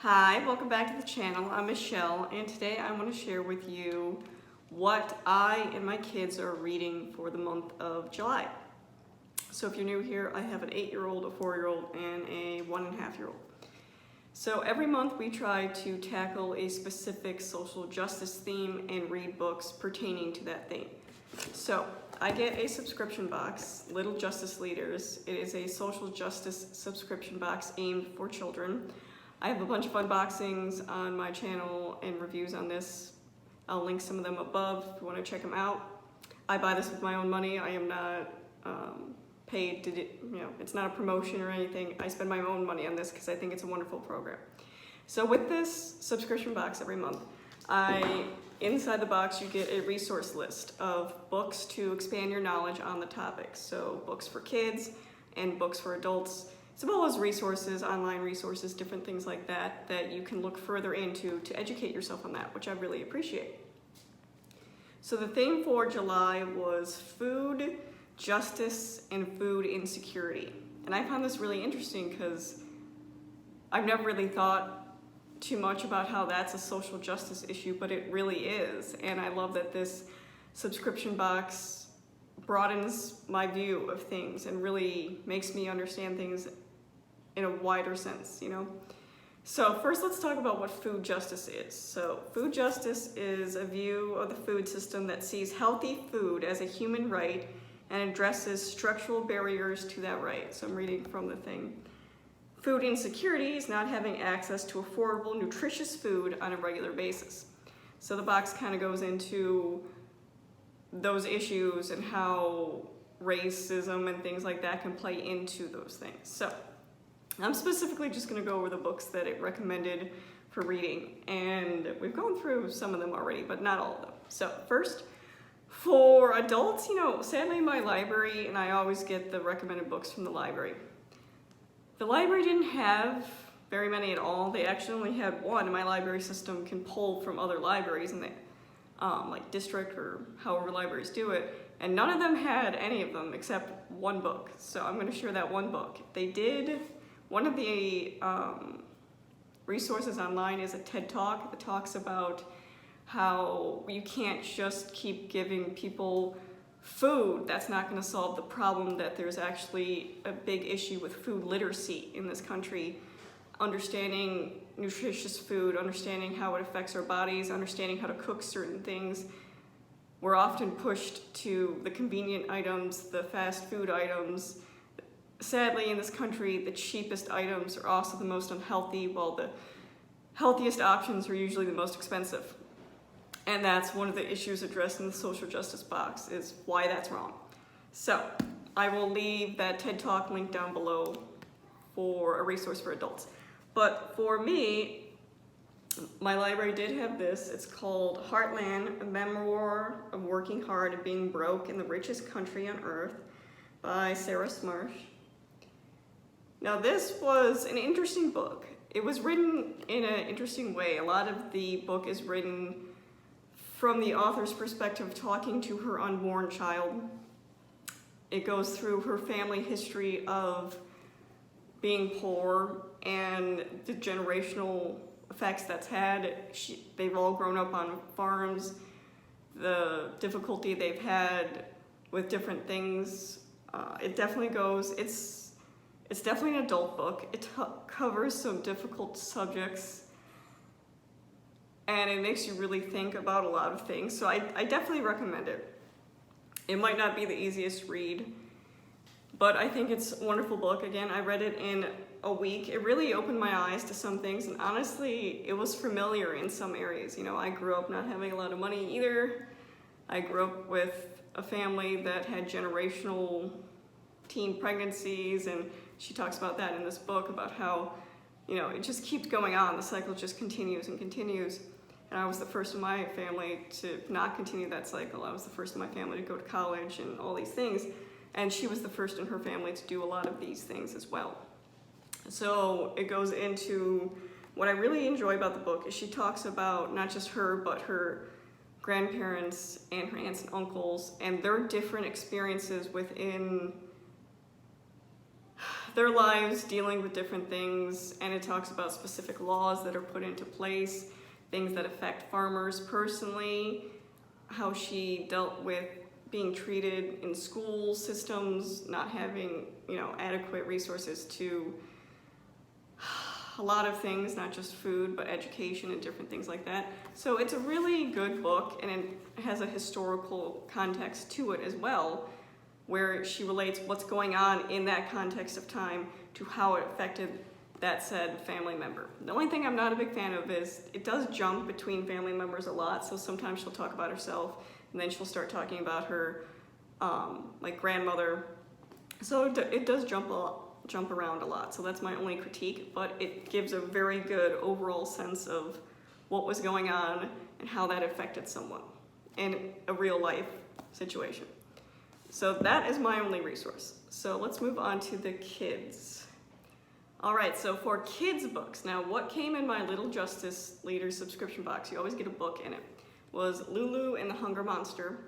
Hi, welcome back to the channel. I'm Michelle, and today I want to share with you what I and my kids are reading for the month of July. So if you're new here, I have an 8-year-old, a 4-year-old, and a 1.5-year-old. So every month we try to tackle a specific social justice theme and read books pertaining to that theme. So I get a subscription box, Little Justice Leaders. It is a social justice subscription box aimed for children. I have a bunch of unboxings on my channel and reviews on this. I'll link some of them above if you want to check them out. I buy this with my own money. I am not paid to do, it's not a promotion or anything. I spend my own money on this because I think it's a wonderful program. So with this subscription box every month, inside the box you get a resource list of books to expand your knowledge on the topic. So books for kids and books for adults, as well as resources, online resources, different things like that, that you can look further into to educate yourself on that, which I really appreciate. So the theme for July was food justice and food insecurity. And I found this really interesting because I've never really thought too much about how that's a social justice issue, but it really is. And I love that this subscription box broadens my view of things and really makes me understand things in a wider sense, So first let's talk about what food justice is. So food justice is a view of the food system that sees healthy food as a human right and addresses structural barriers to that right. So I'm reading from the thing. Food insecurity is not having access to affordable, nutritious food on a regular basis. So the box kind of goes into those issues and how racism and things like that can play into those things. So I'm specifically just going to go over the books that it recommended for reading, and we've gone through some of them already, but not all of them. So first, for adults, sadly my library, and I always get the recommended books from the library. The library didn't have very many at all. They actually only had one, and my library system can pull from other libraries, and they, like district or however libraries do it, and none of them had any of them except one book. So I'm going to share that one book. They did. One of the resources online is a TED Talk that talks about how you can't just keep giving people food. That's not going to solve the problem, that there's actually a big issue with food literacy in this country. Understanding nutritious food, understanding how it affects our bodies, understanding how to cook certain things. We're often pushed to the convenient items, the fast food items. Sadly, in this country, the cheapest items are also the most unhealthy, while the healthiest options are usually the most expensive. And that's one of the issues addressed in the social justice box, is why that's wrong. So I will leave that TED Talk link down below for a resource for adults. But for me, my library did have this. It's called Heartland, a memoir of working hard and being broke in the richest country on earth by Sarah Smarsh. Now this was an interesting book. It was written in an interesting way. A lot of the book is written from the author's perspective, talking to her unborn child. It goes through her family history of being poor and the generational effects that's had. They've all grown up on farms, the difficulty they've had with different things. It definitely goes, it's definitely an adult book. It covers some difficult subjects, and it makes you really think about a lot of things. So I definitely recommend it. It might not be the easiest read, but I think it's a wonderful book. Again, I read it in a week. It really opened my eyes to some things, and honestly, it was familiar in some areas. I grew up not having a lot of money either. I grew up with a family that had generational teen pregnancies, and she talks about that in this book, about how, it just keeps going on. The cycle just continues and continues. And I was the first in my family to not continue that cycle. I was the first in my family to go to college and all these things. And she was the first in her family to do a lot of these things as well. So it goes into, what I really enjoy about the book is she talks about not just her, but her grandparents and her aunts and uncles and their different experiences within their lives dealing with different things, and it talks about specific laws that are put into place, things that affect farmers personally, how she dealt with being treated in school systems, not having, adequate resources to a lot of things, not just food, but education and different things like that. So it's a really good book, and it has a historical context to it as well, where she relates what's going on in that context of time to how it affected that said family member. The only thing I'm not a big fan of is it does jump between family members a lot. So sometimes she'll talk about herself, and then she'll start talking about her grandmother. So it does jump around a lot. So that's my only critique, but it gives a very good overall sense of what was going on and how that affected someone in a real life situation. So that is my only resource. So let's move on to the kids. All right, so for kids books, now what came in my Little Justice Leader subscription box, you always get a book in it, was Lulu and the Hunger Monster.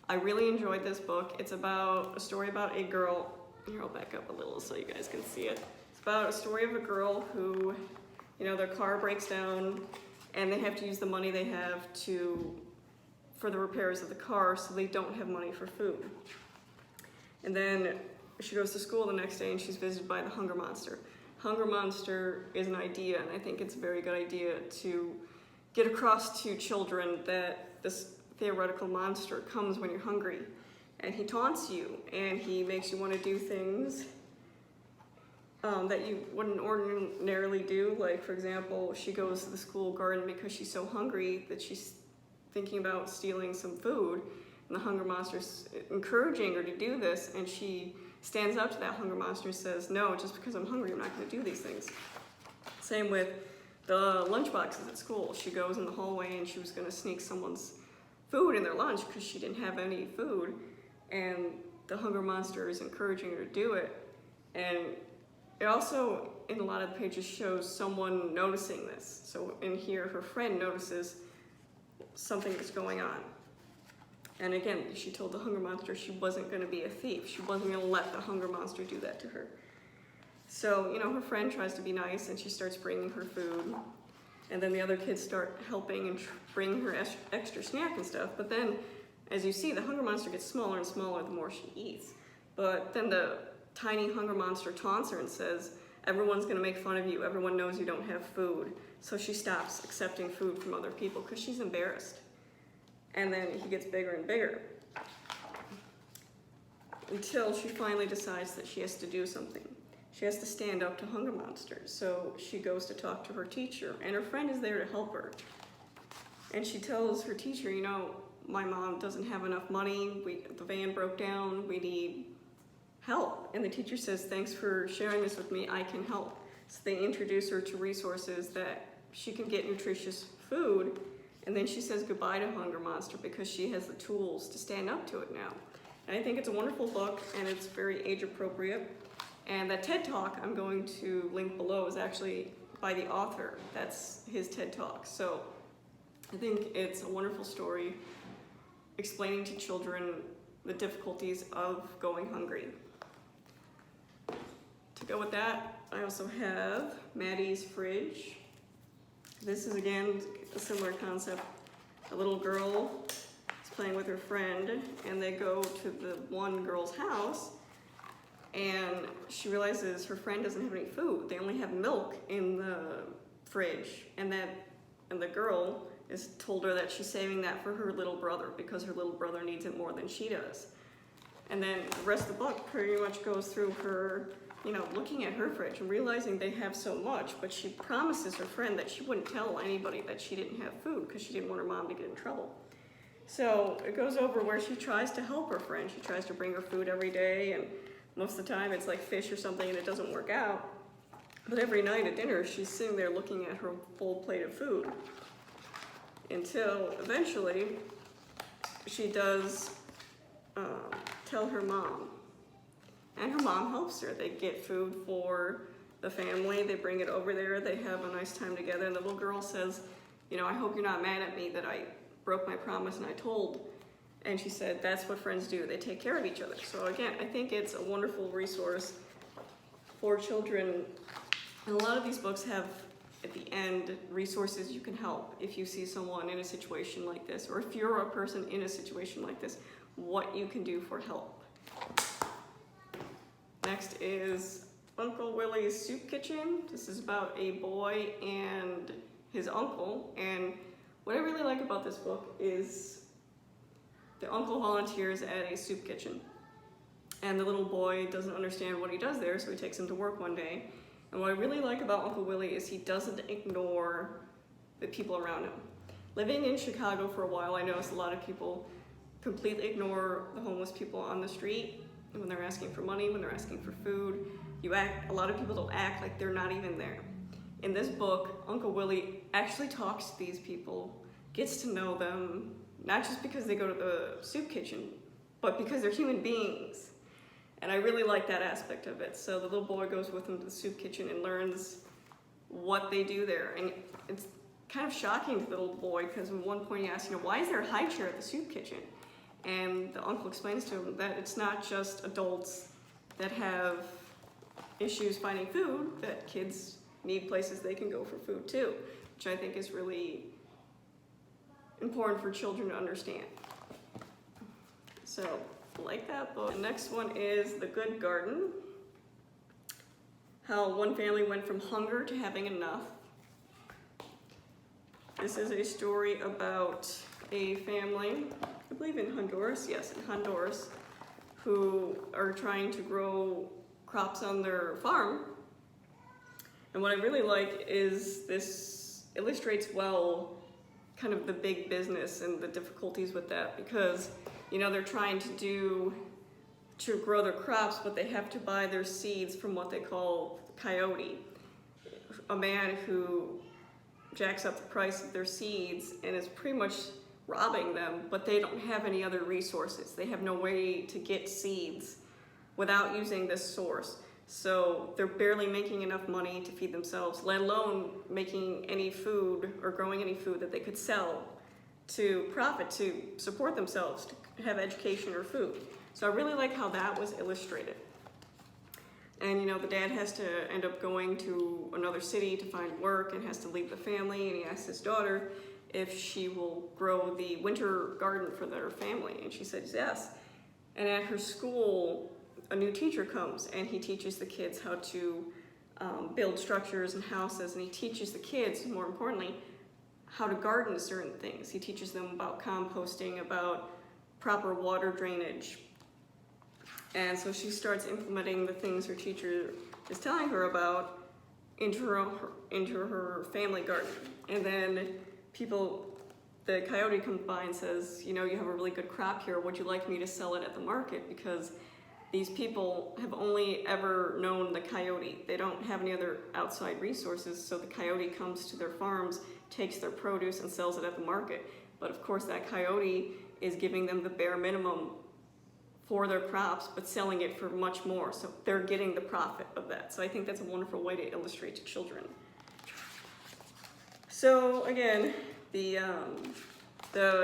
I really enjoyed this book. It's about a story about a girl. Here, I'll back up a little so you guys can see it. It's about a story of a girl who, their car breaks down and they have to use the money they have for the repairs of the car, so they don't have money for food. And then she goes to school the next day and she's visited by the Hunger Monster. Hunger Monster is an idea, and I think it's a very good idea to get across to children that this theoretical monster comes when you're hungry, and he taunts you, and he makes you want to do things that you wouldn't ordinarily do. Like, for example, she goes to the school garden because she's so hungry that she's thinking about stealing some food, and the Hunger Monster's encouraging her to do this, and she stands up to that Hunger Monster and says, no, just because I'm hungry, I'm not going to do these things. Same with the lunch boxes at school. She goes in the hallway and she was going to sneak someone's food in their lunch because she didn't have any food, and the Hunger Monster is encouraging her to do it. And it also, in a lot of the pages, shows someone noticing this. So in here, her friend notices something that's going on. And again, she told the Hunger Monster she wasn't going to be a thief. She wasn't going to let the Hunger Monster do that to her. So, her friend tries to be nice, and she starts bringing her food. And then the other kids start helping and bringing her extra snack and stuff. But then, as you see, the Hunger Monster gets smaller and smaller the more she eats. But then the tiny Hunger Monster taunts her and says, everyone's going to make fun of you. Everyone knows you don't have food. So she stops accepting food from other people because she's embarrassed. And then he gets bigger and bigger until she finally decides that she has to do something. She has to stand up to Hunger Monsters. So she goes to talk to her teacher, and her friend is there to help her. And she tells her teacher, my mom doesn't have enough money. The van broke down. We need help. And the teacher says, thanks for sharing this with me. I can help. So they introduce her to resources that she can get nutritious food. And then she says goodbye to Hunger Monster because she has the tools to stand up to it now. And I think it's a wonderful book, and it's very age appropriate. And that TED Talk I'm going to link below is actually by the author. That's his TED Talk. So I think it's a wonderful story explaining to children the difficulties of going hungry. To go with that, I also have Maddies Fridge. This is, again, a similar concept. A little girl is playing with her friend, and they go to the one girl's house, and she realizes her friend doesn't have any food. They only have milk in the fridge, and the girl is told her that she's saving that for her little brother because her little brother needs it more than she does. And then the rest of the book pretty much goes through her looking at her fridge and realizing they have so much, but she promises her friend that she wouldn't tell anybody that she didn't have food because she didn't want her mom to get in trouble. So it goes over where she tries to help her friend. She tries to bring her food every day, and most of the time it's like fish or something and it doesn't work out. But every night at dinner, she's sitting there looking at her full plate of food until eventually she does tell her mom. And her mom helps her. They get food for the family. They bring it over there. They have a nice time together. And the little girl says, I hope you're not mad at me that I broke my promise and I told. And she said, that's what friends do. They take care of each other. So again, I think it's a wonderful resource for children. And a lot of these books have, at the end, resources you can help if you see someone in a situation like this, or if you're a person in a situation like this, what you can do for help. Next is Uncle Willie's Soup Kitchen. This is about a boy and his uncle, and what I really like about this book is the uncle volunteers at a soup kitchen, and the little boy doesn't understand what he does there, so he takes him to work one day. And what I really like about Uncle Willie is he doesn't ignore the people around him. Living in Chicago for a while, I noticed a lot of people completely ignore the homeless people on the street when they're asking for money, when they're asking for food. A lot of people don't act like they're not even there. In this book, Uncle Willie actually talks to these people, gets to know them, not just because they go to the soup kitchen, but because they're human beings. And I really like that aspect of it. So the little boy goes with him to the soup kitchen and learns what they do there. And it's kind of shocking to the little boy, because at one point he asks, why is there a high chair at the soup kitchen? And the uncle explains to him that it's not just adults that have issues finding food, that kids need places they can go for food too, which I think is really important for children to understand. So, I like that book. The next one is The Good Garden. How one family went from hunger to having enough. This is a story about a family, I believe in Honduras, yes, in Honduras, who are trying to grow crops on their farm. And what I really like is this illustrates well kind of the big business and the difficulties with that, because they're trying to grow their crops, but they have to buy their seeds from what they call coyote, a man who jacks up the price of their seeds and is pretty much robbing them, but they don't have any other resources. They have no way to get seeds without using this source. So they're barely making enough money to feed themselves, let alone making any food or growing any food that they could sell to profit, to support themselves, to have education or food. So I really like how that was illustrated. And the dad has to end up going to another city to find work and has to leave the family, and he asks his daughter if she will grow the winter garden for their family, and she says yes. And at her school, a new teacher comes, and he teaches the kids how to build structures and houses, and he teaches the kids, more importantly, how to garden certain things. He teaches them about composting, about proper water drainage. And so she starts implementing the things her teacher is telling her about into her family garden. And then the coyote comes by and says, you have a really good crop here. Would you like me to sell it at the market? Because these people have only ever known the coyote. They don't have any other outside resources, so the coyote comes to their farms, takes their produce, and sells it at the market. But of course, that coyote is giving them the bare minimum for their crops, but selling it for much more, so they're getting the profit of that. So I think that's a wonderful way to illustrate to children. So again, the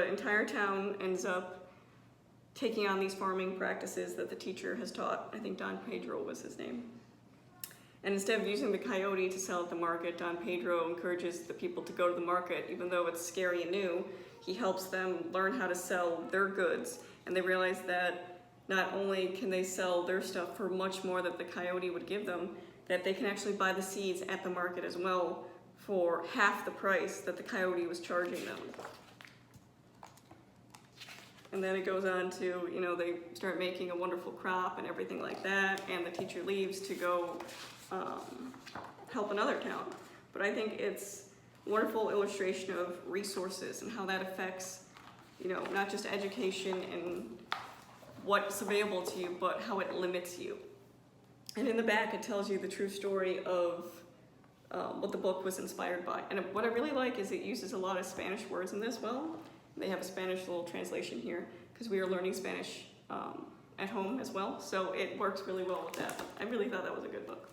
entire town ends up taking on these farming practices that the teacher has taught. I think Don Pedro was his name. And instead of using the coyote to sell at the market, Don Pedro encourages the people to go to the market, even though it's scary and new. He helps them learn how to sell their goods, and they realize that not only can they sell their stuff for much more that the coyote would give them, that they can actually buy the seeds at the market as well for half the price that the coyote was charging them. And then it goes on to, they start making a wonderful crop and everything like that, and the teacher leaves to go help another town. But I think it's a wonderful illustration of resources and how that affects, not just education and what's available to you, but how it limits you. And in the back, it tells you the true story of what the book was inspired by. And what I really like is it uses a lot of Spanish words in this. Well, they have a Spanish little translation here because we are learning Spanish at home as well. So it works really well with that. I really thought that was a good book.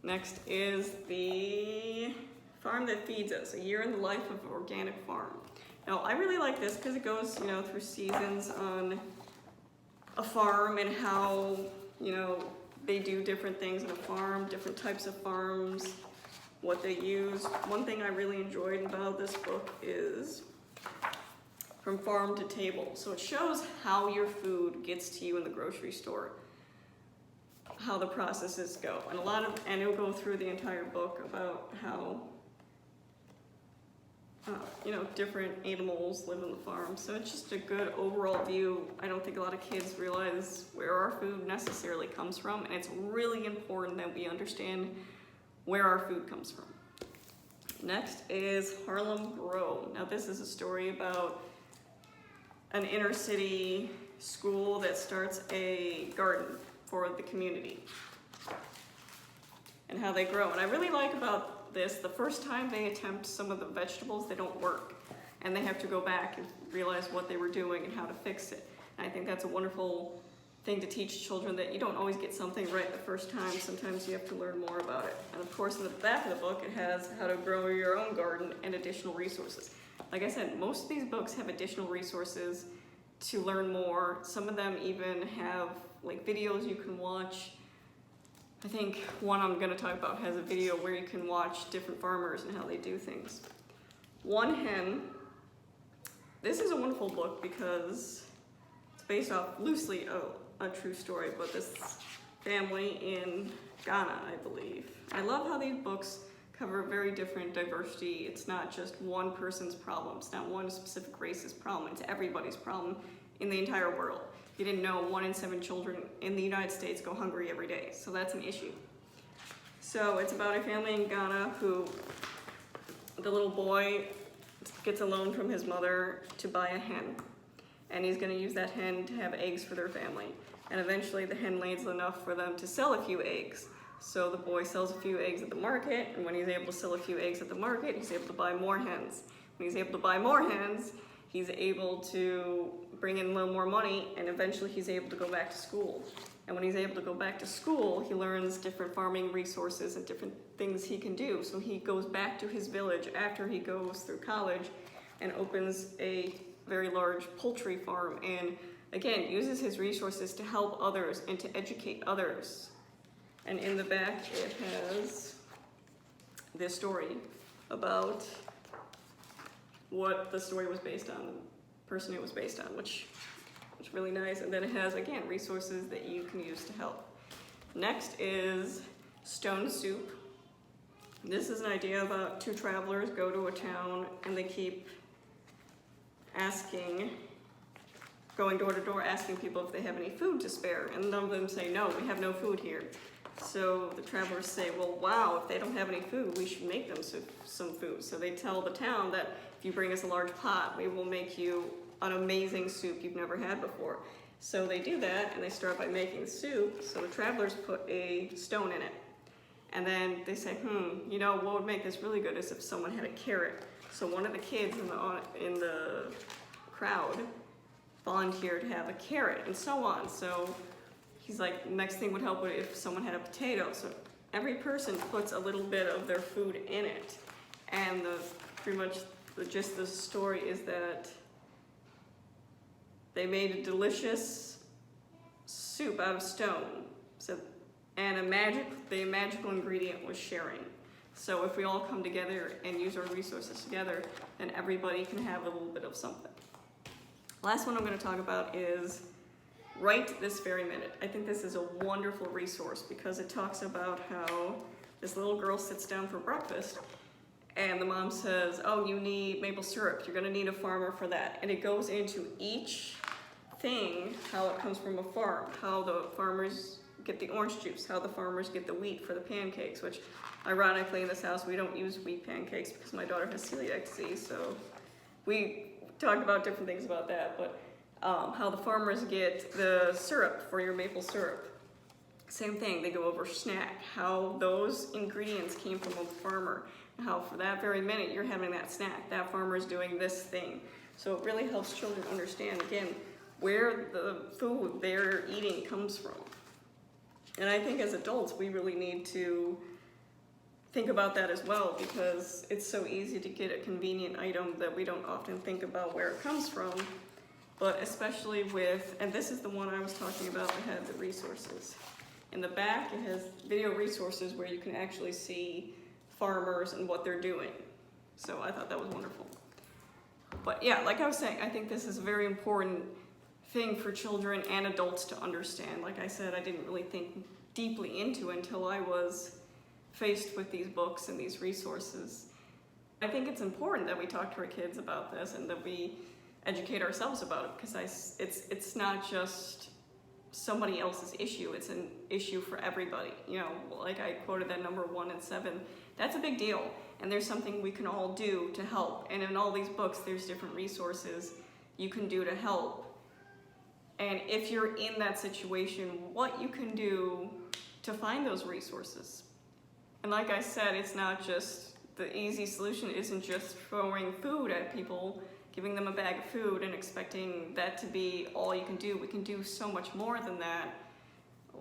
Next is The Farm That Feeds Us, A Year in the Life of an Organic Farm. Now, I really like this because it goes, through seasons on a farm and how, they do different things in a farm, different types of farms, what they use. One thing I really enjoyed about this book is from farm to table. So it shows how your food gets to you in the grocery store, how the processes go. And it'll go through the entire book about how different animals live in the farm. So it's just a good overall view. I don't think a lot of kids realize where our food necessarily comes from, and it's really important that we understand where our food comes from. Next is Harlem Grow. Now this is a story about an inner city school that starts a garden for the community and how they grow. And I really like about this, the first time they attempt some of the vegetables, they don't work. And they have to go back and realize what they were doing and how to fix it. And I think that's a wonderful thing to teach children, that you don't always get something right the first time. Sometimes you have to learn more about it. And of course, in the back of the book, it has how to grow your own garden and additional resources. Like I said, most of these books have additional resources to learn more. Some of them even have like videos you can watch. I think one I'm going to talk about has a video where you can watch different farmers and how they do things. One Hen. This is a wonderful book because it's based off loosely a true story, but this family in Ghana, I believe. I love how these books cover very different diversity. It's not just one person's problem. It's not one specific race's problem. It's everybody's problem in the entire world. You didn't know 1 in 7 children in the United States go hungry every day, so that's an issue. So it's about a family in Ghana who, the little boy gets a loan from his mother to buy a hen, and he's going to use that hen to have eggs for their family. And eventually the hen lays enough for them to sell a few eggs. So the boy sells a few eggs at the market, and when he's able to sell a few eggs at the market, he's able to buy more hens. When he's able to buy more hens, he's able to bring in a little more money, and eventually he's able to go back to school. And when he's able to go back to school, he learns different farming resources and different things he can do. So he goes back to his village after he goes through college and opens a very large poultry farm, and again, uses his resources to help others and to educate others. And in the back, it has this story about what the story was based on, the person it was based on, which is really nice. And then it has, again, resources that you can use to help. Next is Stone Soup. This is an idea about 2 travelers go to a town and they keep going door to door asking people if they have any food to spare. And none of them say, no, we have no food here. So the travelers say, well, wow, if they don't have any food, we should make them some food. So they tell the town that if you bring us a large pot, we will make you an amazing soup you've never had before. So they do that, and they start by making the soup. So the travelers put a stone in it. And then they say, what would make this really good is if someone had a carrot. So one of the kids in the crowd volunteered to have a carrot, and so on. So he's like, next thing would help if someone had a potato. So every person puts a little bit of their food in it. And pretty much the gist of the story is that they made a delicious soup out of stone. And the magical ingredient was sharing. So if we all come together and use our resources together, then everybody can have a little bit of something. Last one I'm going to talk about is Right This Very Minute. I think this is a wonderful resource because it talks about how this little girl sits down for breakfast and the mom says, oh, you need maple syrup. You're going to need a farmer for that. And it goes into each thing, how it comes from a farm, how the farmers get the orange juice, how the farmers get the wheat for the pancakes, which ironically in this house we don't use wheat pancakes because my daughter has celiac disease, so we talked about different things about that, but how the farmers get the syrup for your maple syrup. Same thing, they go over snack, how those ingredients came from a farmer, and how for that very minute you're having that snack, that farmer's doing this thing. So it really helps children understand, again, where the food they're eating comes from. And I think as adults, we really need to think about that as well, because it's so easy to get a convenient item that we don't often think about where it comes from. But especially with, and this is the one I was talking about that had the resources. In the back, it has video resources where you can actually see farmers and what they're doing. So I thought that was wonderful. But yeah, like I was saying, I think this is a very important thing for children and adults to understand. Like I said, I didn't really think deeply into it until I was faced with these books and these resources. I think it's important that we talk to our kids about this and that we educate ourselves about it, because it's not just somebody else's issue, it's an issue for everybody. You know, like I quoted that number 1 and 7, that's a big deal, and there's something we can all do to help. And in all these books, there's different resources you can do to help. And if you're in that situation, what you can do to find those resources. And like I said, it's not just, the easy solution isn't just throwing food at people, giving them a bag of food and expecting that to be all you can do. We can do so much more than that.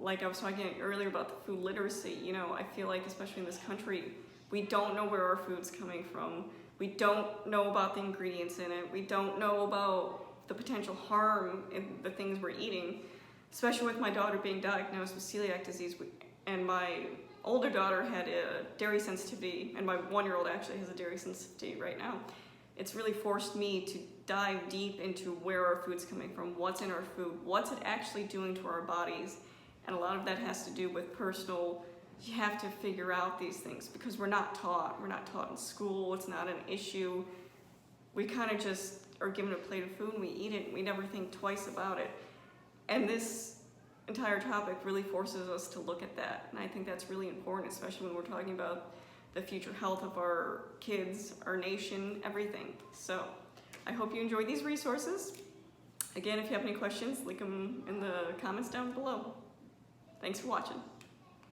Like I was talking earlier about the food literacy, you know, I feel like especially in this country, we don't know where our food's coming from. We don't know about the ingredients in it. We don't know about the potential harm in the things we're eating, especially with my daughter being diagnosed with celiac disease, and my older daughter had a dairy sensitivity, and my 1-year-old actually has a dairy sensitivity right now. It's really forced me to dive deep into where our food's coming from, what's in our food, what's it actually doing to our bodies. And a lot of that has to do with personal, you have to figure out these things because we're not taught in school, it's not an issue. We kind of just are given a plate of food and we eat it and we never think twice about it. And this entire topic really forces us to look at that. And I think that's really important, especially when we're talking about the future health of our kids, our nation, everything. So I hope you enjoyed these resources. Again, if you have any questions, leave them in the comments down below. Thanks for watching.